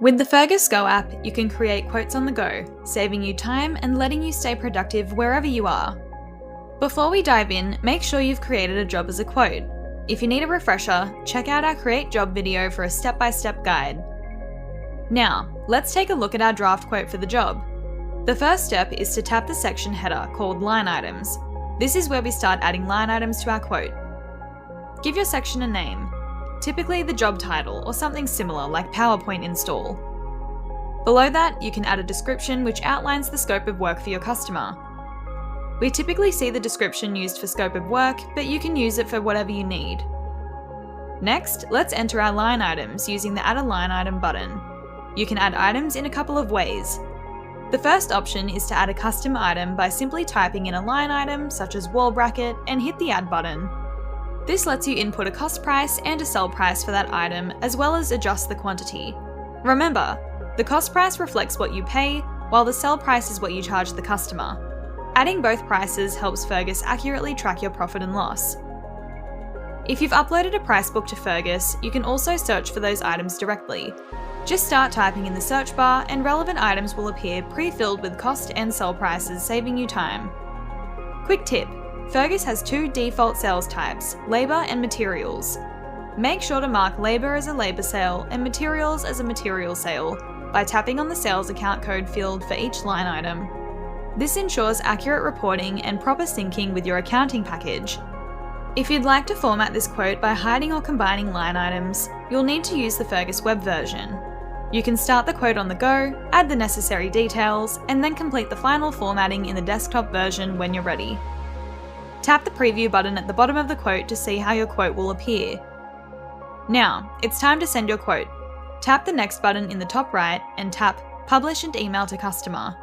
With the Fergus Go app, you can create quotes on the go, saving you time and letting you stay productive wherever you are. Before we dive in, make sure you've created a job as a quote. If you need a refresher, check out our Create Job video for a step-by-step guide. Now, let's take a look at our draft quote for the job. The first step is to tap the section header called Line Items. This is where we start adding line items to our quote. Give your section a name, typically the job title or something similar like PowerPoint install. Below that, you can add a description which outlines the scope of work for your customer. We typically see the description used for scope of work, but you can use it for whatever you need. Next, let's enter our line items using the Add a Line Item button. You can add items in a couple of ways. The first option is to add a custom item by simply typing in a line item such as wall bracket and hit the Add button. This lets you input a cost price and a sell price for that item, as well as adjust the quantity. Remember, the cost price reflects what you pay, while the sell price is what you charge the customer. Adding both prices helps Fergus accurately track your profit and loss. If you've uploaded a price book to Fergus, you can also search for those items directly. Just start typing in the search bar and relevant items will appear pre-filled with cost and sell prices, saving you time. Quick tip: Fergus has two default sales types, labour and materials. Make sure to mark labour as a labour sale and materials as a material sale by tapping on the sales account code field for each line item. This ensures accurate reporting and proper syncing with your accounting package. If you'd like to format this quote by hiding or combining line items, you'll need to use the Fergus web version. You can start the quote on the go, add the necessary details, and then complete the final formatting in the desktop version when you're ready. Tap the preview button at the bottom of the quote to see how your quote will appear. Now, it's time to send your quote. Tap the next button in the top right and tap Publish and Email to Customer.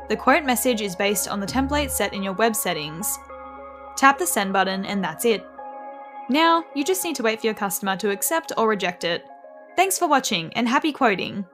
The quote message is based on the template set in your web settings. Tap the Send button and that's it. Now, you just need to wait for your customer to accept or reject it. Thanks for watching and happy quoting!